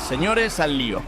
Señores, al lío.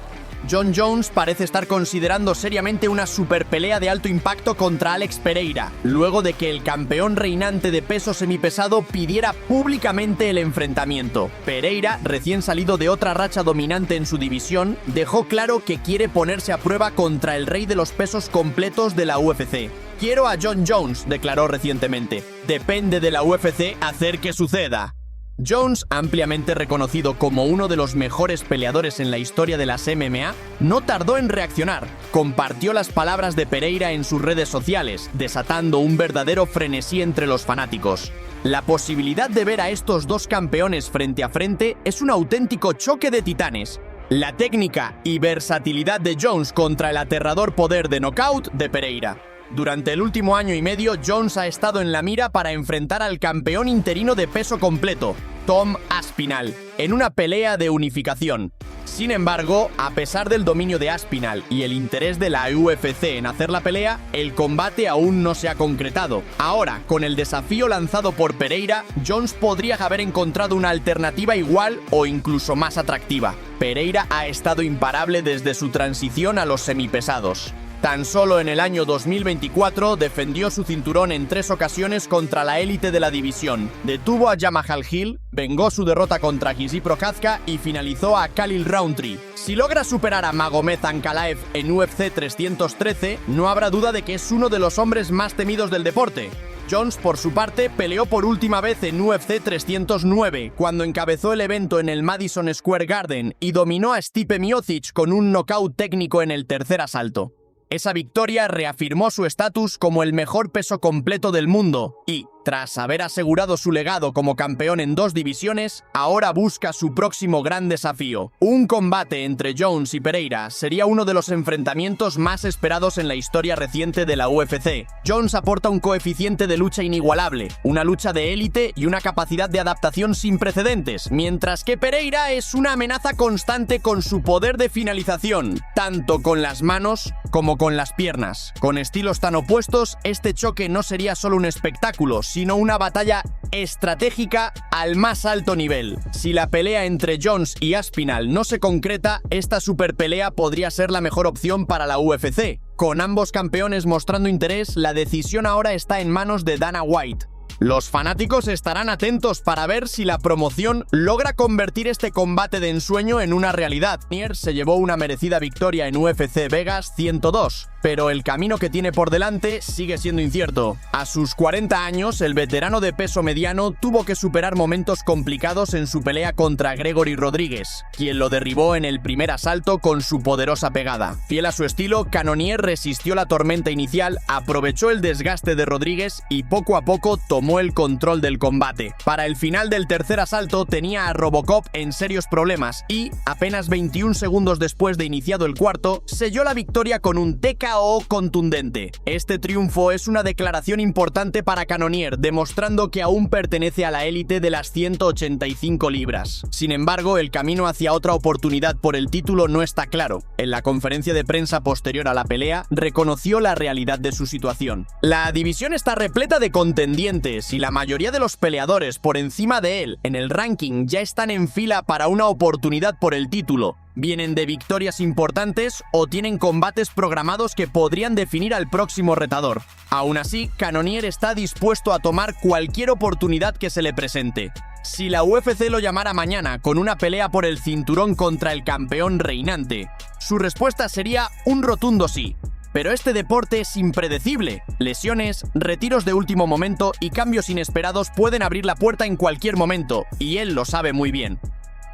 Jon Jones parece estar considerando seriamente una super pelea de alto impacto contra Alex Pereira, luego de que el campeón reinante de peso semipesado pidiera públicamente el enfrentamiento. Pereira, recién salido de otra racha dominante en su división, dejó claro que quiere ponerse a prueba contra el rey de los pesos completos de la UFC. Quiero a Jon Jones, declaró recientemente. Depende de la UFC hacer que suceda. Jones, ampliamente reconocido como uno de los mejores peleadores en la historia de las MMA, no tardó en reaccionar. Compartió las palabras de Pereira en sus redes sociales, desatando un verdadero frenesí entre los fanáticos. La posibilidad de ver a estos dos campeones frente a frente es un auténtico choque de titanes. La técnica y versatilidad de Jones contra el aterrador poder de knockout de Pereira. Durante el último año y medio, Jones ha estado en la mira para enfrentar al campeón interino de peso completo, Tom Aspinall, en una pelea de unificación. Sin embargo, a pesar del dominio de Aspinall y el interés de la UFC en hacer la pelea, el combate aún no se ha concretado. Ahora, con el desafío lanzado por Pereira, Jones podría haber encontrado una alternativa igual o incluso más atractiva. Pereira ha estado imparable desde su transición a los semipesados. Tan solo en el año 2024 defendió su cinturón en 3 ocasiones contra la élite de la división, detuvo a Jamahal Hill, vengó su derrota contra Gizzy Prochazka y finalizó a Khalil Rountree. Si logra superar a Magomed Ankalaev en UFC 313, no habrá duda de que es uno de los hombres más temidos del deporte. Jones, por su parte, peleó por última vez en UFC 309, cuando encabezó el evento en el Madison Square Garden y dominó a Stipe Miocic con un nocaut técnico en el tercer asalto. Esa victoria reafirmó su estatus como el mejor peso completo del mundo y, tras haber asegurado su legado como campeón en 2 divisiones, ahora busca su próximo gran desafío. Un combate entre Jones y Pereira sería uno de los enfrentamientos más esperados en la historia reciente de la UFC. Jones aporta un coeficiente de lucha inigualable, una lucha de élite y una capacidad de adaptación sin precedentes, mientras que Pereira es una amenaza constante con su poder de finalización, tanto con las manos como con las piernas. Con estilos tan opuestos, este choque no sería solo un espectáculo, sino una batalla estratégica al más alto nivel. Si la pelea entre Jones y Aspinall no se concreta, esta superpelea podría ser la mejor opción para la UFC. Con ambos campeones mostrando interés, la decisión ahora está en manos de Dana White. Los fanáticos estarán atentos para ver si la promoción logra convertir este combate de ensueño en una realidad. Cannonier se llevó una merecida victoria en UFC Vegas 102, pero el camino que tiene por delante sigue siendo incierto. A sus 40 años, el veterano de peso mediano tuvo que superar momentos complicados en su pelea contra Gregory Rodríguez, quien lo derribó en el primer asalto con su poderosa pegada. Fiel a su estilo, Cannonier resistió la tormenta inicial, aprovechó el desgaste de Rodríguez y poco a poco tomó el control del combate. Para el final del tercer asalto tenía a Robocop en serios problemas y, apenas 21 segundos después de iniciado el cuarto, selló la victoria con un TKO contundente. Este triunfo es una declaración importante para Cannonier, demostrando que aún pertenece a la élite de las 185 libras. Sin embargo, el camino hacia otra oportunidad por el título no está claro. En la conferencia de prensa posterior a la pelea, reconoció la realidad de su situación. La división está repleta de contendientes y la mayoría de los peleadores por encima de él en el ranking ya están en fila para una oportunidad por el título. Vienen de victorias importantes o tienen combates programados que podrían definir al próximo retador. Aún así, Cannonier está dispuesto a tomar cualquier oportunidad que se le presente. Si la UFC lo llamara mañana con una pelea por el cinturón contra el campeón reinante, su respuesta sería un rotundo sí. Pero este deporte es impredecible. Lesiones, retiros de último momento y cambios inesperados pueden abrir la puerta en cualquier momento, y él lo sabe muy bien.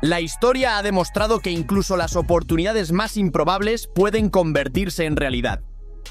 La historia ha demostrado que incluso las oportunidades más improbables pueden convertirse en realidad.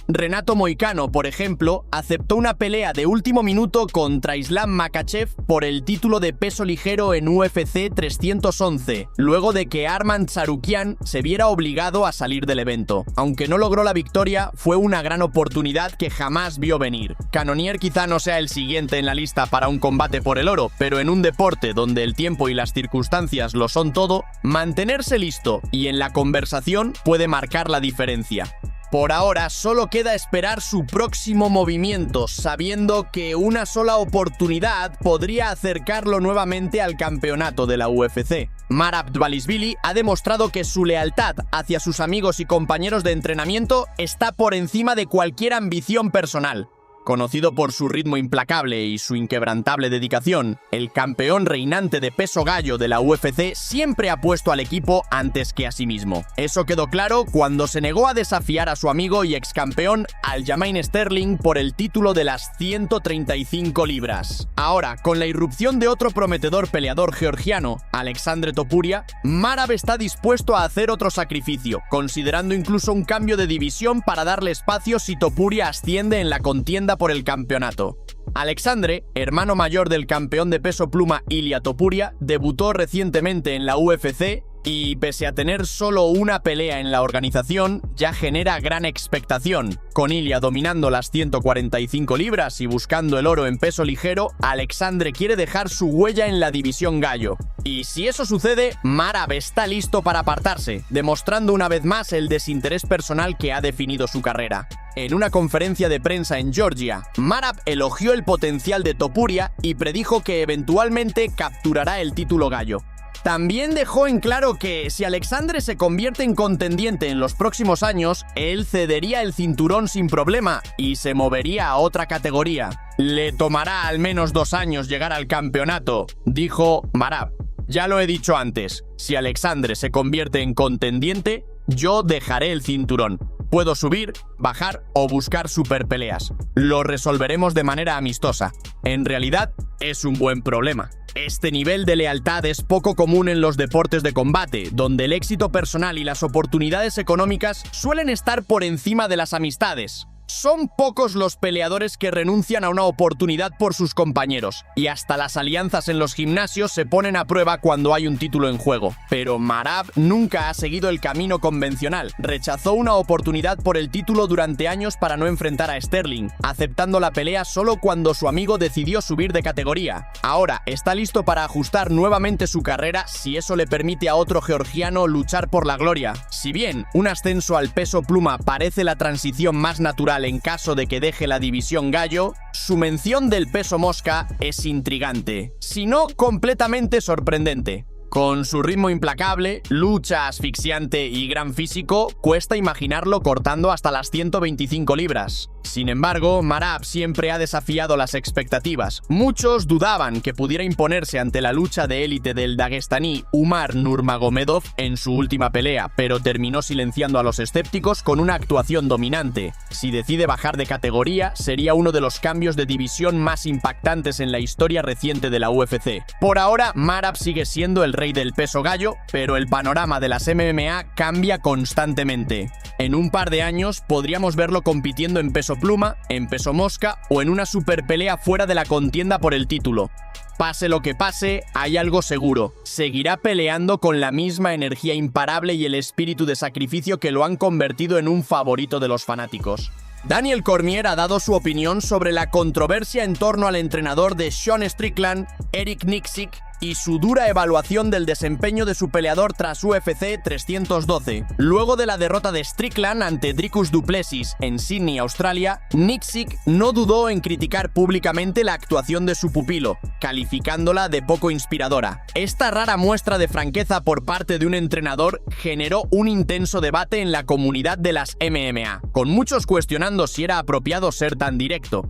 Renato Moicano, por ejemplo, aceptó una pelea de último minuto contra Islam Makhachev por el título de peso ligero en UFC 311, luego de que Arman Tsarukyan se viera obligado a salir del evento. Aunque no logró la victoria, fue una gran oportunidad que jamás vio venir. Cannonier quizá no sea el siguiente en la lista para un combate por el oro, pero en un deporte donde el tiempo y las circunstancias lo son todo, mantenerse listo y en la conversación puede marcar la diferencia. Por ahora, solo queda esperar su próximo movimiento, sabiendo que una sola oportunidad podría acercarlo nuevamente al campeonato de la UFC. Marab Dvalishvili ha demostrado que su lealtad hacia sus amigos y compañeros de entrenamiento está por encima de cualquier ambición personal. Conocido por su ritmo implacable y su inquebrantable dedicación, el campeón reinante de peso gallo de la UFC siempre ha puesto al equipo antes que a sí mismo. Eso quedó claro cuando se negó a desafiar a su amigo y excampeón Aljamain Sterling por el título de las 135 libras. Ahora, con la irrupción de otro prometedor peleador georgiano, Alexandre Topuria, Marab está dispuesto a hacer otro sacrificio, considerando incluso un cambio de división para darle espacio si Topuria asciende en la contienda por el campeonato. Alexandre, hermano mayor del campeón de peso pluma Ilia Topuria, debutó recientemente en la UFC y, pese a tener solo una pelea en la organización, ya genera gran expectación. Con Ilia dominando las 145 libras y buscando el oro en peso ligero, Alexandre quiere dejar su huella en la división gallo. Y si eso sucede, Marab está listo para apartarse, demostrando una vez más el desinterés personal que ha definido su carrera. En una conferencia de prensa en Georgia, Marab elogió el potencial de Topuria y predijo que eventualmente capturará el título gallo. También dejó en claro que si Alexandre se convierte en contendiente en los próximos años, él cedería el cinturón sin problema y se movería a otra categoría. Le tomará al menos 2 años llegar al campeonato, dijo Marab. Ya lo he dicho antes, si Alexandre se convierte en contendiente, yo dejaré el cinturón. Puedo subir, bajar o buscar superpeleas. Lo resolveremos de manera amistosa. En realidad, es un buen problema. Este nivel de lealtad es poco común en los deportes de combate, donde el éxito personal y las oportunidades económicas suelen estar por encima de las amistades. Son pocos los peleadores que renuncian a una oportunidad por sus compañeros, y hasta las alianzas en los gimnasios se ponen a prueba cuando hay un título en juego. Pero Marab nunca ha seguido el camino convencional. Rechazó una oportunidad por el título durante años para no enfrentar a Sterling, aceptando la pelea solo cuando su amigo decidió subir de categoría. Ahora está listo para ajustar nuevamente su carrera si eso le permite a otro georgiano luchar por la gloria. Si bien un ascenso al peso pluma parece la transición más natural en caso de que deje la división gallo, su mención del peso mosca es intrigante, si no completamente sorprendente. Con su ritmo implacable, lucha asfixiante y gran físico, cuesta imaginarlo cortando hasta las 125 libras. Sin embargo, Marab siempre ha desafiado las expectativas. Muchos dudaban que pudiera imponerse ante la lucha de élite del daguestaní Umar Nurmagomedov en su última pelea, pero terminó silenciando a los escépticos con una actuación dominante. Si decide bajar de categoría, sería uno de los cambios de división más impactantes en la historia reciente de la UFC. Por ahora, Marab sigue siendo el rey del peso gallo, pero el panorama de las MMA cambia constantemente. En un par de años podríamos verlo compitiendo en peso pluma, en peso mosca o en una superpelea fuera de la contienda por el título. Pase lo que pase, hay algo seguro: seguirá peleando con la misma energía imparable y el espíritu de sacrificio que lo han convertido en un favorito de los fanáticos. Daniel Cormier ha dado su opinión sobre la controversia en torno al entrenador de Sean Strickland, Eric Nicksick, y su dura evaluación del desempeño de su peleador tras UFC 312. Luego de la derrota de Strickland ante Dricus du Plessis en Sydney, Australia, Nicksick no dudó en criticar públicamente la actuación de su pupilo, calificándola de poco inspiradora. Esta rara muestra de franqueza por parte de un entrenador generó un intenso debate en la comunidad de las MMA, con muchos cuestionando si era apropiado ser tan directo.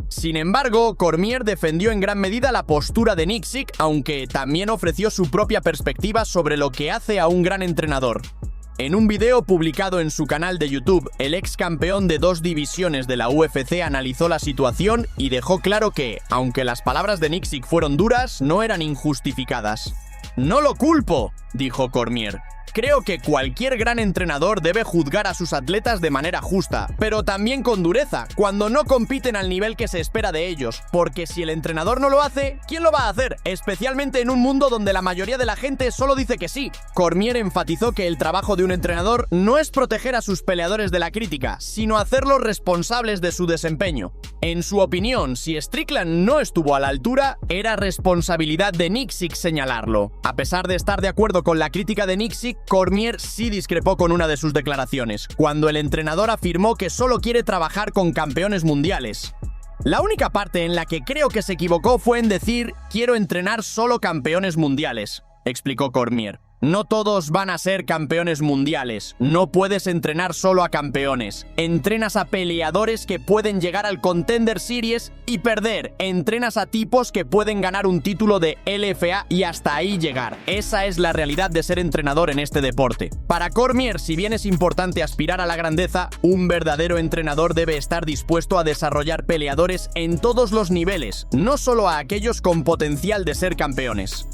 Sin embargo, Cormier defendió en gran medida la postura de Nicksick, aunque también ofreció su propia perspectiva sobre lo que hace a un gran entrenador. En un video publicado en su canal de YouTube, el ex campeón de 2 divisiones de la UFC analizó la situación y dejó claro que, aunque las palabras de Nicksick fueron duras, no eran injustificadas. «No lo culpo», dijo Cormier. «Creo que cualquier gran entrenador debe juzgar a sus atletas de manera justa, pero también con dureza, cuando no compiten al nivel que se espera de ellos, porque si el entrenador no lo hace, ¿quién lo va a hacer? Especialmente en un mundo donde la mayoría de la gente solo dice que sí». Cormier enfatizó que el trabajo de un entrenador no es proteger a sus peleadores de la crítica, sino hacerlos responsables de su desempeño. En su opinión, si Strickland no estuvo a la altura, era responsabilidad de Nicksick señalarlo. A pesar de estar de acuerdo con la crítica de Nicksick, Cormier sí discrepó con una de sus declaraciones, cuando el entrenador afirmó que solo quiere trabajar con campeones mundiales. La única parte en la que creo que se equivocó fue en decir «quiero entrenar solo campeones mundiales». explicó Cormier. No todos van a ser campeones mundiales. No puedes entrenar solo a campeones. Entrenas a peleadores que pueden llegar al Contender Series y perder. Entrenas a tipos que pueden ganar un título de LFA y hasta ahí llegar. Esa es la realidad de ser entrenador en este deporte. Para Cormier, si bien es importante aspirar a la grandeza, un verdadero entrenador debe estar dispuesto a desarrollar peleadores en todos los niveles, no solo a aquellos con potencial de ser campeones.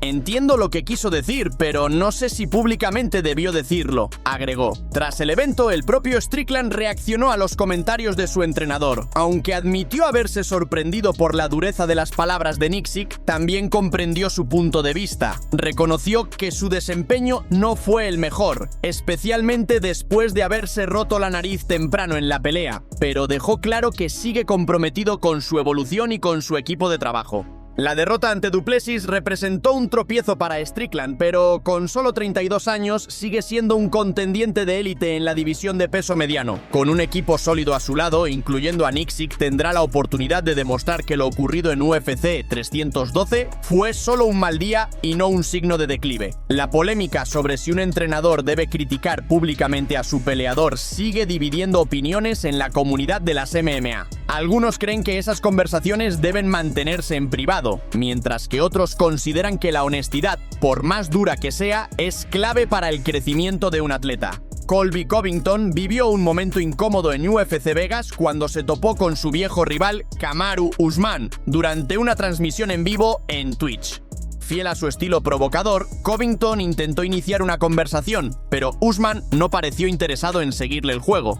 Entiendo lo que quiso decir, pero no sé si públicamente debió decirlo, agregó. Tras el evento, el propio Strickland reaccionó a los comentarios de su entrenador. Aunque admitió haberse sorprendido por la dureza de las palabras de Nixick, también comprendió su punto de vista. Reconoció que su desempeño no fue el mejor, especialmente después de haberse roto la nariz temprano en la pelea, pero dejó claro que sigue comprometido con su evolución y con su equipo de trabajo. La derrota ante Du Plessis representó un tropiezo para Strickland, pero con solo 32 años sigue siendo un contendiente de élite en la división de peso mediano. Con un equipo sólido a su lado, incluyendo a Nixick, tendrá la oportunidad de demostrar que lo ocurrido en UFC 312 fue solo un mal día y no un signo de declive. La polémica sobre si un entrenador debe criticar públicamente a su peleador sigue dividiendo opiniones en la comunidad de las MMA. Algunos creen que esas conversaciones deben mantenerse en privado, mientras que otros consideran que la honestidad, por más dura que sea, es clave para el crecimiento de un atleta. Colby Covington vivió un momento incómodo en UFC Vegas cuando se topó con su viejo rival Kamaru Usman durante una transmisión en vivo en Twitch. Fiel a su estilo provocador, Covington intentó iniciar una conversación, pero Usman no pareció interesado en seguirle el juego.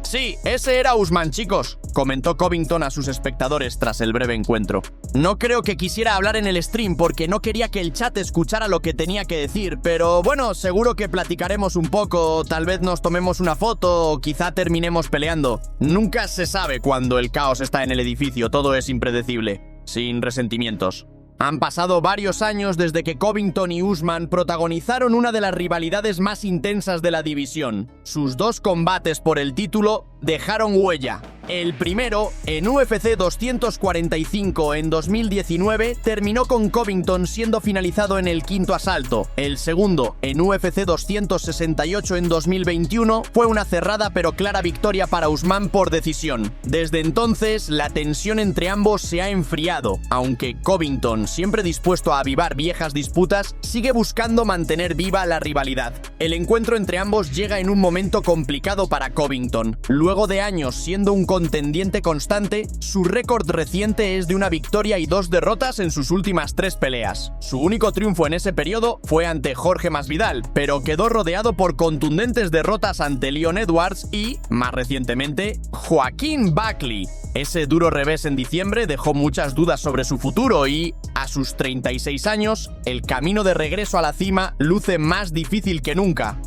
Sí, ese era Usman, chicos, comentó Covington a sus espectadores tras el breve encuentro. No creo que quisiera hablar en el stream porque no quería que el chat escuchara lo que tenía que decir, pero bueno, seguro que platicaremos un poco, tal vez nos tomemos una foto o quizá terminemos peleando. Nunca se sabe cuando el caos está en el edificio, todo es impredecible, sin resentimientos. Han pasado varios años desde que Covington y Usman protagonizaron una de las rivalidades más intensas de la división. Sus dos combates por el título dejaron huella. El primero, en UFC 245 en 2019, terminó con Covington siendo finalizado en el quinto asalto. El segundo, en UFC 268 en 2021, fue una cerrada pero clara victoria para Usman por decisión. Desde entonces, la tensión entre ambos se ha enfriado, aunque Covington, siempre dispuesto a avivar viejas disputas, sigue buscando mantener viva la rivalidad. El encuentro entre ambos llega en un momento complicado para Covington. Luego de años siendo un contendiente constante, su récord reciente es de una victoria y 2 derrotas en sus últimas 3 peleas. Su único triunfo en ese periodo fue ante Jorge Masvidal, pero quedó rodeado por contundentes derrotas ante Leon Edwards y, más recientemente, Joaquín Buckley. Ese duro revés en diciembre dejó muchas dudas sobre su futuro y, a sus 36 años, el camino de regreso a la cima luce más difícil que nunca.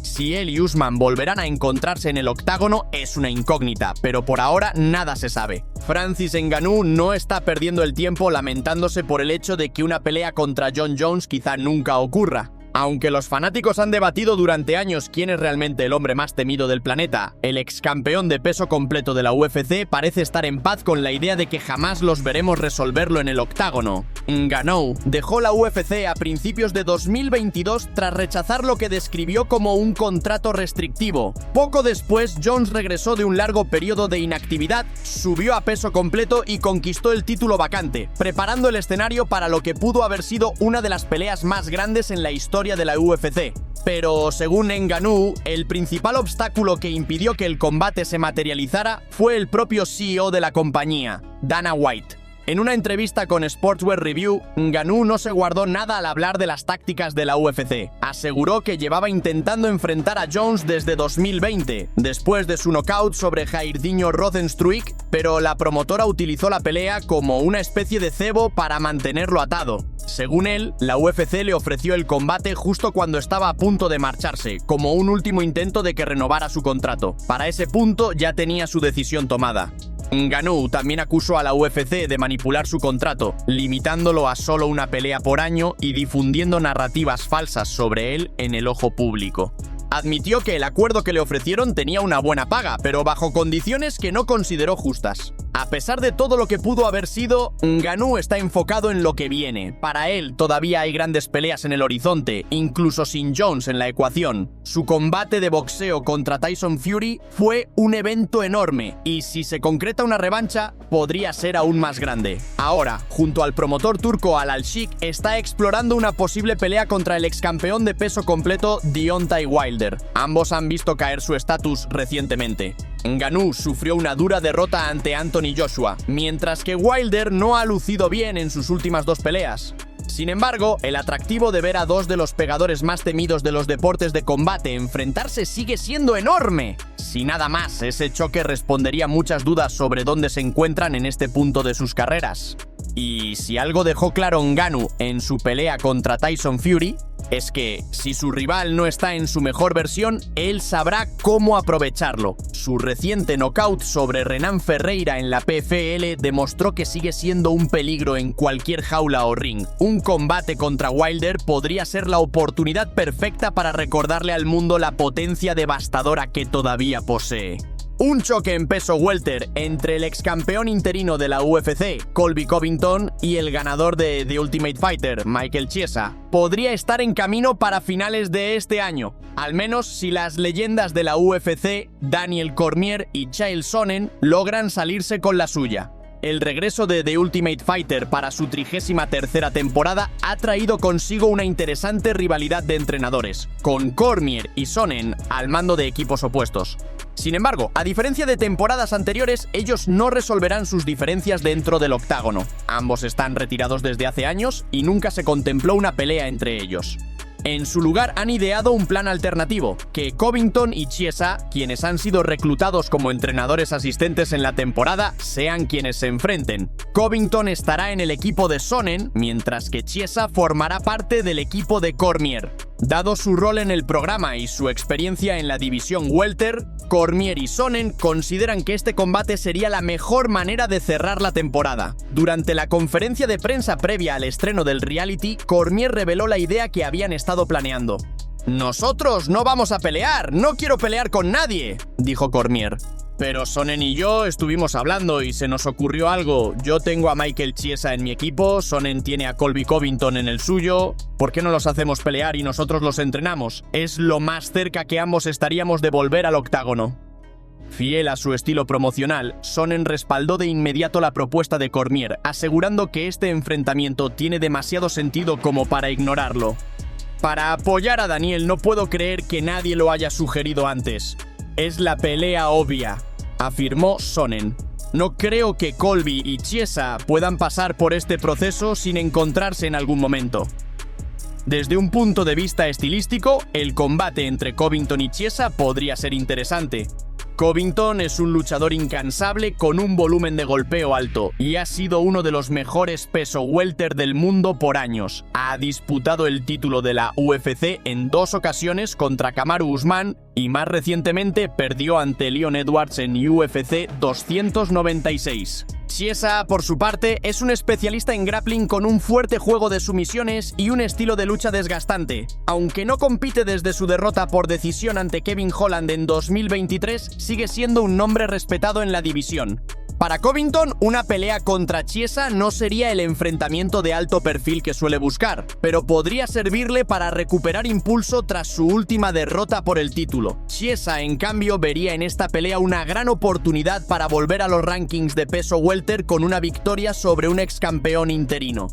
Si él y Usman volverán a encontrarse en el octágono es una incógnita, pero por ahora nada se sabe. Francis Ngannou no está perdiendo el tiempo lamentándose por el hecho de que una pelea contra Jon Jones quizá nunca ocurra. Aunque los fanáticos han debatido durante años quién es realmente el hombre más temido del planeta, el ex campeón de peso completo de la UFC parece estar en paz con la idea de que jamás los veremos resolverlo en el octágono. Ngannou dejó la UFC a principios de 2022 tras rechazar lo que describió como un contrato restrictivo. Poco después, Jones regresó de un largo periodo de inactividad, subió a peso completo y conquistó el título vacante, preparando el escenario para lo que pudo haber sido una de las peleas más grandes en la historia de la UFC. Pero, según Ngannou, el principal obstáculo que impidió que el combate se materializara fue el propio CEO de la compañía, Dana White. En una entrevista con Sportswear Review, Ngannou no se guardó nada al hablar de las tácticas de la UFC. Aseguró que llevaba intentando enfrentar a Jones desde 2020, después de su knockout sobre Jairzinho Rozenstruik, pero la promotora utilizó la pelea como una especie de cebo para mantenerlo atado. Según él, la UFC le ofreció el combate justo cuando estaba a punto de marcharse, como un último intento de que renovara su contrato. Para ese punto ya tenía su decisión tomada. Ngannou también acusó a la UFC de manipular su contrato, limitándolo a solo una pelea por año y difundiendo narrativas falsas sobre él en el ojo público. Admitió que el acuerdo que le ofrecieron tenía una buena paga, pero bajo condiciones que no consideró justas. A pesar de todo lo que pudo haber sido, Ngannou está enfocado en lo que viene. Para él todavía hay grandes peleas en el horizonte, incluso sin Jones en la ecuación. Su combate de boxeo contra Tyson Fury fue un evento enorme, y si se concreta una revancha, podría ser aún más grande. Ahora, junto al promotor turco Al-Sheikh, está explorando una posible pelea contra el excampeón de peso completo Deontay Wilder. Ambos han visto caer su estatus recientemente. Ngannou sufrió una dura derrota ante Anthony Joshua, mientras que Wilder no ha lucido bien en sus últimas 2 peleas. Sin embargo, el atractivo de ver a 2 de los pegadores más temidos de los deportes de combate enfrentarse sigue siendo enorme. Si nada más, ese choque respondería muchas dudas sobre dónde se encuentran en este punto de sus carreras. Y si algo dejó claro Ngannou en su pelea contra Tyson Fury, es que si su rival no está en su mejor versión, él sabrá cómo aprovecharlo. Su reciente knockout sobre Renan Ferreira en la PFL demostró que sigue siendo un peligro en cualquier jaula o ring. Un combate contra Wilder podría ser la oportunidad perfecta para recordarle al mundo la potencia devastadora que todavía posee. Un choque en peso welter entre el ex campeón interino de la UFC, Colby Covington, y el ganador de The Ultimate Fighter, Michael Chiesa, podría estar en camino para finales de este año, al menos si las leyendas de la UFC, Daniel Cormier y Chael Sonnen, logran salirse con la suya. El regreso de The Ultimate Fighter para su 33ª temporada ha traído consigo una interesante rivalidad de entrenadores, con Cormier y Sonnen al mando de equipos opuestos. Sin embargo, a diferencia de temporadas anteriores, ellos no resolverán sus diferencias dentro del octágono. Ambos están retirados desde hace años y nunca se contempló una pelea entre ellos. En su lugar han ideado un plan alternativo, que Covington y Chiesa, quienes han sido reclutados como entrenadores asistentes en la temporada, sean quienes se enfrenten. Covington estará en el equipo de Sonnen, mientras que Chiesa formará parte del equipo de Cormier. Dado su rol en el programa y su experiencia en la división welter, Cormier y Sonnen consideran que este combate sería la mejor manera de cerrar la temporada. Durante la conferencia de prensa previa al estreno del reality, Cormier reveló la idea que habían estado planeando. «Nosotros no vamos a pelear, no quiero pelear con nadie», dijo Cormier. «Pero Sonnen y yo estuvimos hablando y se nos ocurrió algo. Yo tengo a Michael Chiesa en mi equipo, Sonnen tiene a Colby Covington en el suyo. ¿Por qué no los hacemos pelear y nosotros los entrenamos? Es lo más cerca que ambos estaríamos de volver al octágono». Fiel a su estilo promocional, Sonnen respaldó de inmediato la propuesta de Cormier, asegurando que este enfrentamiento tiene demasiado sentido como para ignorarlo. «Para apoyar a Daniel no puedo creer que nadie lo haya sugerido antes. Es la pelea obvia», afirmó Sonnen. «No creo que Colby y Chiesa puedan pasar por este proceso sin encontrarse en algún momento». Desde un punto de vista estilístico, el combate entre Covington y Chiesa podría ser interesante. Covington es un luchador incansable con un volumen de golpeo alto y ha sido uno de los mejores peso welter del mundo por años. Ha disputado el título de la UFC en 2 ocasiones contra Kamaru Usman y más recientemente perdió ante Leon Edwards en UFC 296. Chiesa, por su parte, es un especialista en grappling con un fuerte juego de sumisiones y un estilo de lucha desgastante. Aunque no compite desde su derrota por decisión ante Kevin Holland en 2023, sigue siendo un nombre respetado en la división. Para Covington, una pelea contra Chiesa no sería el enfrentamiento de alto perfil que suele buscar, pero podría servirle para recuperar impulso tras su última derrota por el título. Chiesa, en cambio, vería en esta pelea una gran oportunidad para volver a los rankings de peso welter con una victoria sobre un ex campeón interino.